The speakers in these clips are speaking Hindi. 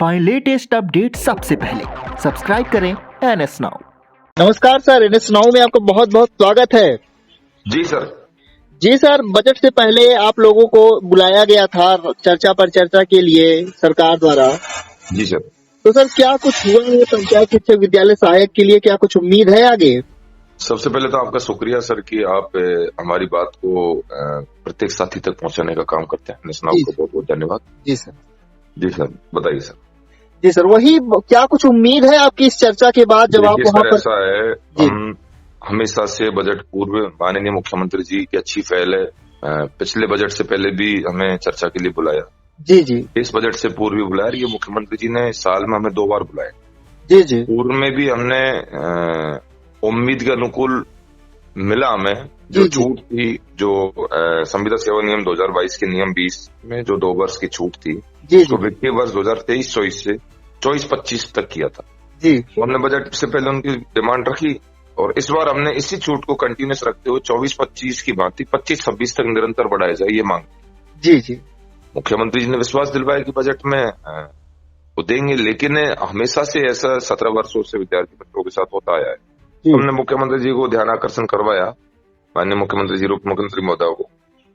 पाएं लेटेस्ट अपडेट सबसे पहले। सब्सक्राइब करें NS नाउ। नमस्कार सर, NS नाउ में आपका बहुत बहुत स्वागत है। जी सर। जी सर, बजट से पहले आप लोगों को बुलाया गया था चर्चा के लिए सरकार द्वारा। जी सर। तो सर क्या कुछ हुआ है पंचायत शिक्षक विद्यालय सहायक के लिए, क्या कुछ उम्मीद है आगे? सबसे पहले तो आपका शुक्रिया सर कि आप हमारी बात को प्रत्येक साथी तक पहुंचाने का काम करते हैं। NS नाउ को बहुत बहुत धन्यवाद। जी सर। जी सर, बताइए सर। जी सर, वही क्या कुछ उम्मीद है आपकी इस चर्चा के बाद जब आप वहाँ पर? ऐसा है, हम हमेशा से बजट पूर्व माननीय मुख्यमंत्री जी की अच्छी पहल है। पिछले बजट से पहले भी हमें चर्चा के लिए बुलाया। जी जी। इस बजट से पूर्व भी बुलाया। ये मुख्यमंत्री जी ने साल में हमें 2 बार बुलाया। जी जी। पूर्व में भी हमने उम्मीद के अनुकूल मिला हमें जो छूट थी, जो संविदा सेवा नियम 2022 के नियम 20 में जो 2 वर्ष की छूट थी, उसको वित्तीय वर्ष 2023-24 से 24-25 तक किया था। जी। तो हमने बजट से पहले उनकी डिमांड रखी और इस बार हमने इसी छूट को कंटिन्यूस रखते हुए 24-25 की भांति 25-26 तक निरंतर बढ़ाया जाए, ये मांग। जी जी। मुख्यमंत्री जी ने विश्वास दिलवाया कि बजट में वो देंगे, लेकिन हमेशा से ऐसा 17 वर्षों से विद्यार्थी बच्चों के साथ होता आया है। हमने मुख्यमंत्री जी को ध्यान आकर्षण करवाया, माननीय मुख्यमंत्री जी, उप मुख्यमंत्री महोदय को।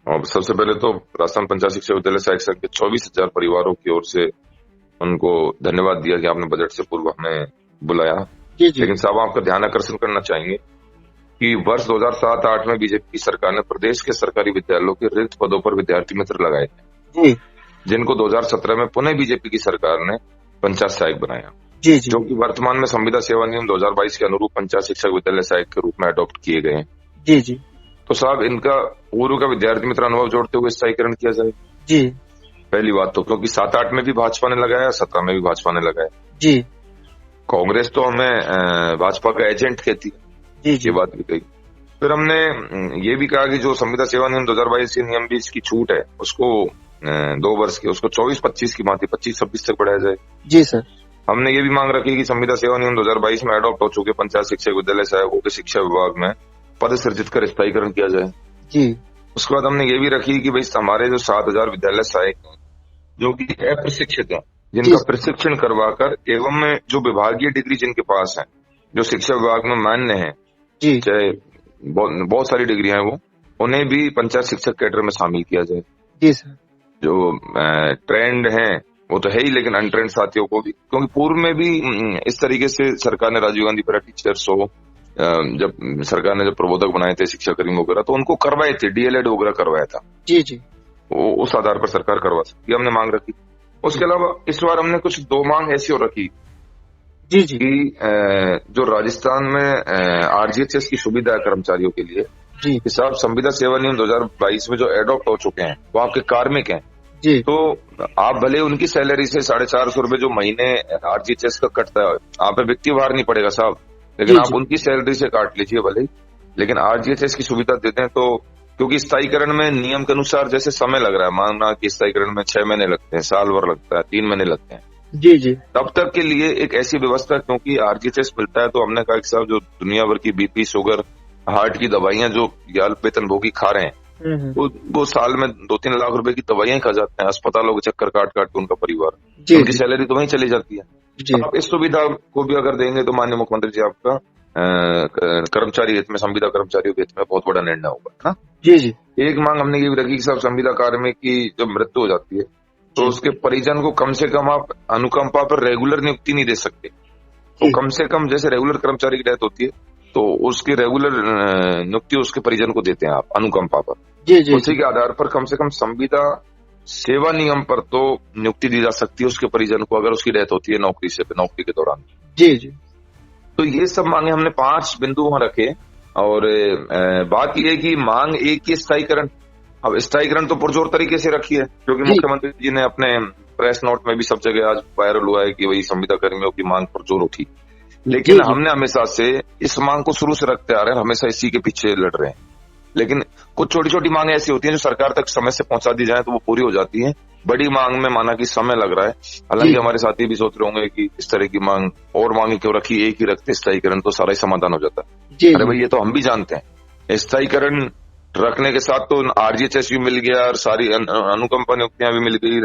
और सबसे पहले तो राजस्थान पंचायत शिक्षक विद्यालय सहायक संघ के 24,000 परिवारों की ओर से उनको धन्यवाद दिया कि आपने बजट से पूर्व हमें बुलाया। लेकिन साहब आपका ध्यान आकर्षण करना चाहेंगे कि वर्ष 2007-08 में बीजेपी की सरकार ने प्रदेश के सरकारी विद्यालयों के रिक्त पदों पर विद्यार्थी मित्र लगाए थे, जिनको 2017 में पुनः बीजेपी की सरकार ने पंचायत सहायक बनाया, जो कि वर्तमान में संविदा सेवा नियम 2022 के अनुरूप पंचायत शिक्षक विद्यालय सहायक के रूप में अडॉप्ट किए गए हैं। जी जी। तो साहब इनका पूर्व का विद्यार्थी मित्र अनुभव जोड़ते हुए स्थायीकरण किया जाए। जी। पहली बात तो क्योंकि 7-8 में भी भाजपा ने लगाया, 17 में भी भाजपा ने लगाया। जी। कांग्रेस तो हमें भाजपा का एजेंट कहती है। जी। ये बात भी कही। फिर हमने ये भी कहा कि जो संविदा सेवा नियम 2022 के नियम 20 की छूट है, उसको 2 वर्ष की, उसको 24-25 की भांति 25-26 तक बढ़ाया जाए। जी सर। हमने ये भी मांग रखी कि संविदा सेवा नियम 2022 में अडॉप्ट हो चुके पंचायत शिक्षक विद्यालय सहायकों के शिक्षा विभाग में पद सृजित कर स्थायीकरण किया जाए। जी। उसके बाद हमने ये भी रखी कि भाई हमारे जो 7,000 विद्यालय सहायक हैं जो कि अप्रशिक्षित हैं, जिनका प्रशिक्षण करवाकर एवं में जो विभागीय डिग्री जिनके पास है, जो शिक्षा विभाग में मान्य है, चाहे बहुत सारी डिग्रियां हैं, वो उन्हें भी पंचायत शिक्षक कैडर में शामिल किया जाए। जी सर। जो ट्रेंड है वो तो है ही, लेकिन अनट्रेंड साथियों को भी, क्योंकि पूर्व में भी इस तरीके से सरकार ने राजीव गांधी पैरा टीचर्स हो, जब सरकार ने जब प्रबोधक बनाए थे शिक्षा कर्मी वगैरह, तो उनको करवाए थे, DLED वगैरह करवाया था। जी जी। वो उस आधार पर सरकार करवा सकती है, हमने मांग रखी। उसके अलावा इस बार हमने कुछ 2 मांग ऐसी हो रखी जी जी कि जो राजस्थान में RGHS की सुविधा है कर्मचारियों के लिए, कि साहब संविदा सेवा नियम 2022 में जो एडॉप्ट हो चुके हैं वो आपके कार्मिक हैं जी, तो आप भले उनकी सैलरी से 450 रुपए जो महीने RGHS का कटता है, आप पे व्यक्ति भार नहीं पड़ेगा साहब, लेकिन आप उनकी सैलरी से काट लीजिए भले, लेकिन RGHS की सुविधा देते हैं। तो क्योंकि स्थायीकरण में नियम के अनुसार जैसे समय लग रहा है, मानना कि स्थायीकरण में 6 महीने लगते हैं, साल भर लगता है, 3 महीने लगते हैं, जी जी, तब तक के लिए एक ऐसी व्यवस्था, क्योंकि RGHS मिलता है, तो हमने कहा कि साहब जो दुनिया भर की BP, शुगर, हार्ट की दवाइयां जो वेतन भोगी खा रहे हैं, वो साल में 2-3 लाख रुपए की दवाइयां खा जाते हैं, अस्पतालों के चक्कर काट काट के उनका परिवार, उनकी सैलरी तो वहीं चली जाती है। आप इस सुविधा को भी अगर देंगे तो माननीय मुख्यमंत्री जी आपका कर्मचारी हित में, संविदा कर्मचारियों के हित में बहुत बड़ा निर्णय होगा। जी जी। एक मांग हमने ये भी रखी कि साहब संविदा कार्मिक की जब मृत्यु हो जाती है तो उसके परिजन को कम से कम आप अनुकंपा पर रेगुलर नियुक्ति नहीं दे सकते, तो कम से कम जैसे रेगुलर कर्मचारी की डेथ होती है तो उसकी रेगुलर नियुक्ति उसके परिजन को देते हैं आप अनुकंपा पर। जी जी। उसी के आधार पर कम से कम संविदा सेवा नियम पर तो नियुक्ति दी जा सकती है उसके परिजन को, अगर उसकी डेथ होती है नौकरी के दौरान। जी जी। तो ये सब मांगे हमने 5 बिंदु वहां रखे। और बात यह है कि मांग एक की स्थायीकरण, अब स्थायीकरण तो पुरजोर तरीके से रखी है, क्योंकि मुख्यमंत्री जी ने अपने प्रेस नोट में भी सब जगह आज वायरल हुआ है कि वही संविदा कर्मियों की मांग पुरजोर उठी, लेकिन हमने हमेशा से इस मांग को शुरू से रखते आ रहे हैं, हमेशा इसी के पीछे लड़ रहे हैं। लेकिन कुछ छोटी छोटी मांगे ऐसी होती हैं जो सरकार तक समय से पहुंचा दी जाए तो वो पूरी हो जाती हैं, बड़ी मांग में माना कि समय लग रहा है। हालांकि हमारे साथी भी सोच रहे होंगे कि इस तरह की मांग और मांगे क्यों रखी, एक ही रखते स्थायीकरण तो सारा ही समाधान हो जाता है। अरे भाई ये तो हम भी जानते हैं, स्थायीकरण रखने के साथ तो RGHS भी मिल गया और सारी अनुकंपा नियुक्तियां भी मिल गई,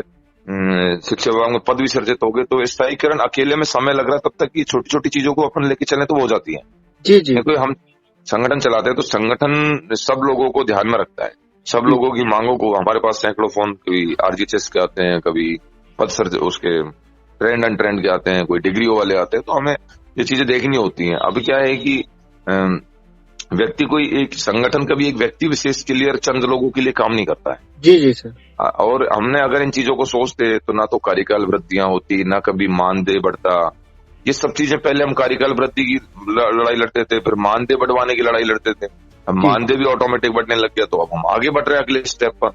शिक्षा विभाग में पद भी सृजित हो गए, तो स्थायीकरण अकेले में समय लग रहा है, तब तक की छोटी छोटी चीजों को अपन लेके चले तो वो हो जाती है। जी जी क्योंकि हम संगठन चलाते हैं तो संगठन सब लोगों को ध्यान में रखता है, सब लोगों की मांगों को। हमारे पास सैकड़ों फोन कभी आरजीएचएस के आते हैं, कभी पद सर्ज उसके ट्रेंड एंड ट्रेंड के आते हैं, कोई डिग्रियों वाले आते हैं, तो हमें ये चीजें देखनी होती हैं। अभी क्या है कि व्यक्ति कोई एक संगठन कभी एक व्यक्ति विशेष के लिए चंद लोगों के लिए काम नहीं करता है। जी जी सर। और हमने अगर इन चीजों को सोचते तो ना तो कार्यकाल वृद्धियां होती, ना कभी मानदेय बढ़ता। ये सब चीजें पहले हम कार्यकाल वृद्धि की लड़ाई लड़ते थे, फिर मानदेय बढ़वाने की लड़ाई लड़ते थे। अब मानदेय भी ऑटोमेटिक बढ़ने लग गया, तो अब हम आगे बढ़ रहे हैं अगले स्टेप पर।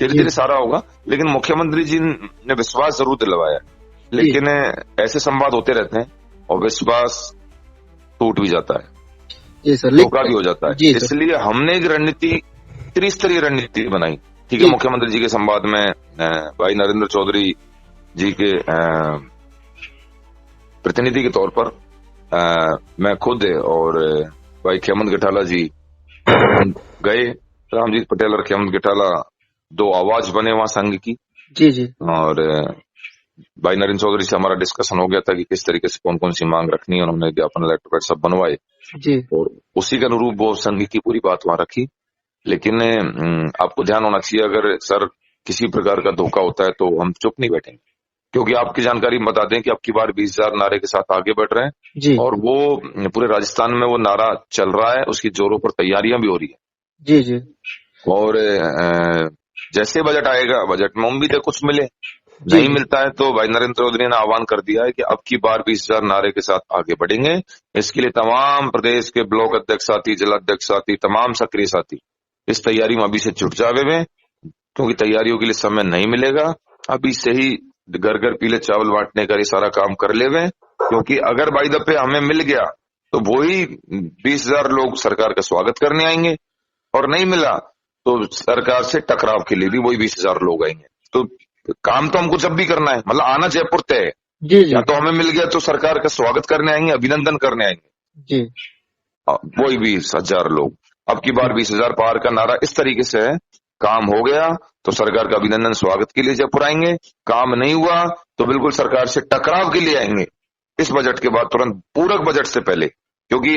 धीरे धीरे सारा होगा, लेकिन मुख्यमंत्री जी ने विश्वास जरूर दिलवाया। लेकिन ऐसे संवाद होते रहते हैं और विश्वास टूट भी जाता है, जी सर, धोखा भी हो जाता है। इसलिए हमने एक रणनीति, त्रिस्तरीय रणनीति बनाई। ठीक है, मुख्यमंत्री जी के संवाद में भाई नरेंद्र चौधरी जी के प्रतिनिधि के तौर पर मैं खुद और भाई खेमंत गठाला जी गए। रामजीत पटेल और खेमंत गठाला दो आवाज बने वहां संघ की। जी जी। और भाई नरेंद्र चौधरी से हमारा डिस्कशन हो गया था कि किस तरीके से कौन कौन सी मांग रखनी है, उन्होंने ज्ञापन लेटर पैड सब बनवाए जी, और उसी के अनुरूप वो संघ की पूरी बात वहां रखी। लेकिन आपको ध्यान होना चाहिए, अगर सर किसी प्रकार का धोखा होता है तो हम चुप नहीं बैठेंगे, क्योंकि आपकी जानकारी बता दें कि अब की बार 20,000 नारे के साथ आगे बढ़ रहे हैं जी। और वो पूरे राजस्थान में वो नारा चल रहा है, उसकी जोरों पर तैयारियां भी हो रही है। जी जी। और जैसे बजट आएगा, बजट में उम्मीद है कुछ मिले, नहीं मिलता है तो भाई नरेंद्र चौधरी ने आह्वान कर दिया है कि अब की बार 20,000 नारे के साथ आगे बढ़ेंगे। इसके लिए तमाम प्रदेश के ब्लॉक अध्यक्ष साथी, जिलाध्यक्ष साथी, तमाम सक्रिय साथी इस तैयारी में अभी से जुट जावे में, क्योंकि तैयारियों के लिए समय नहीं मिलेगा। अभी से ही घर घर पीले चावल बांटने का ये सारा काम कर लेवे, क्योंकि अगर बाई दफे हमें मिल गया तो वही 20,000 लोग सरकार का स्वागत करने आएंगे, और नहीं मिला तो सरकार से टकराव के लिए भी वही 20,000 लोग आएंगे। तो काम तो हमको जब भी करना है, मतलब आना जयपुर तय है। जी जी। या तो हमें मिल गया तो सरकार का स्वागत करने आएंगे, अभिनंदन करने आएंगे जी। वही 20,000 लोग। अब की बार 20,000 पार का नारा इस तरीके से है, काम हो गया तो सरकार का अभिनंदन स्वागत के लिए जयपुर आएंगे, काम नहीं हुआ तो बिल्कुल सरकार से टकराव के लिए आएंगे इस बजट के बाद, तुरंत पूरक बजट से पहले। क्योंकि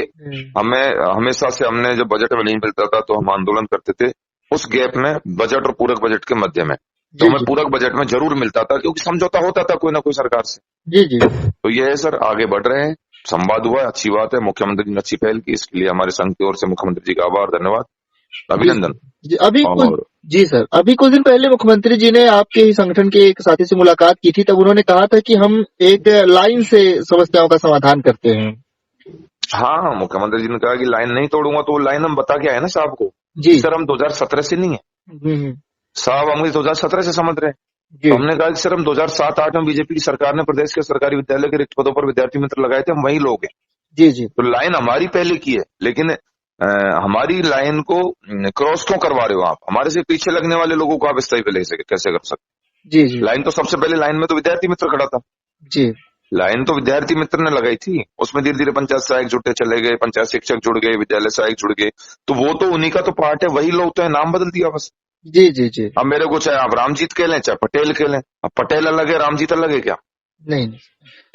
हमें हमेशा से हमने जब बजट में नहीं मिलता था तो हम आंदोलन करते थे उस गैप में, बजट और पूरक बजट के मध्य में। तो हमें पूरक बजट में जरूर मिलता था, क्योंकि समझौता होता था कोई ना कोई सरकार से। जी जी। तो ये है सर, आगे बढ़ रहे हैं, संवाद हुआ, अच्छी बात है। मुख्यमंत्री ने अच्छी पहल की, इसके लिए हमारे संघ की ओर से मुख्यमंत्री जी का आभार, धन्यवाद, अभिनंदन। जी, जी सर, अभी कुछ दिन पहले मुख्यमंत्री जी ने आपके ही संगठन के एक साथी से मुलाकात की थी, तब उन्होंने कहा था कि हम एक लाइन से समस्याओं का समाधान करते हैं। हाँ, मुख्यमंत्री जी ने कहा कि लाइन नहीं तोड़ूंगा, तो वो लाइन हम बता के आए ना साहब को। जी सर, हम 2017 से नहीं है साहब, हम 2017 से समझ रहे हैं। तो हमने कहा कि सर हम 2007-8 में बीजेपी की सरकार ने प्रदेश के सरकारी विद्यालय के रिक्त पदों पर विद्यार्थी मित्र लगाए थे, हम वही लोग हैं। जी जी। तो लाइन हमारी पहले की है, लेकिन हमारी लाइन को क्रॉस क्यों करवा रहे हो आप? हमारे से पीछे लगने वाले लोगों को आप स्थायी पे ले सके कैसे कर सकते? जी जी। लाइन तो सबसे पहले, लाइन में तो विद्यार्थी मित्र खड़ा था। जी। लाइन तो विद्यार्थी मित्र ने लगाई थी, उसमें धीरे धीरे पंचायत सहायक जुड़ते चले गए, पंचायत शिक्षक जुड़ गए, विद्यालय सहायक जुड़ गए। तो वो तो उन्हीं का तो पार्ट है, वही लोग तो है, नाम बदल दिया बस। जी जी जी। अब मेरे को चाहे आप रामजीत कह लें, चाहे पटेल कह लें, अब पटेल अलग है, रामजीत अलग है क्या? नहीं,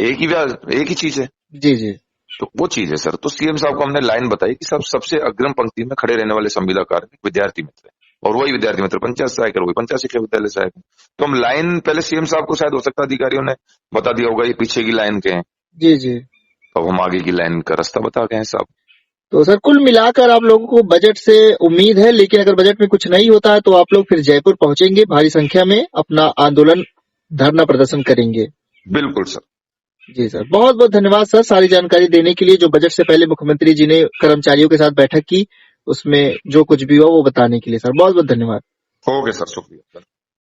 एक ही चीज है। जी जी। तो वो चीज है सर। तो सीएम साहब को हमने लाइन बताई कि सब सबसे अग्रिम पंक्ति में खड़े रहने वाले संविदाकार विद्यार्थी मित्र, और वही विद्यार्थी मित्र पंचायत सहायक है, वही पंचायत शिक्षक विद्यालय सहायक। तो हम लाइन पहले सीएम साहब को शायद हो सकता अधिकारियों ने बता दिया होगा ये पीछे की लाइन के हैं। जी जी। तो हम आगे की लाइन का रास्ता बता गए हैं साहब। तो सर, कुल मिलाकर आप लोगों को बजट से उम्मीद है, लेकिन अगर बजट में कुछ नहीं होता है तो आप लोग फिर जयपुर पहुंचेंगे, भारी संख्या में अपना आंदोलन, धरना प्रदर्शन करेंगे। बिल्कुल सर। जी सर, बहुत बहुत धन्यवाद सर सारी जानकारी देने के लिए। जो बजट से पहले मुख्यमंत्री जी ने कर्मचारियों के साथ बैठक की, उसमें जो कुछ भी हुआ वो बताने के लिए सर बहुत बहुत धन्यवाद। ओके सर, शुक्रिया सर।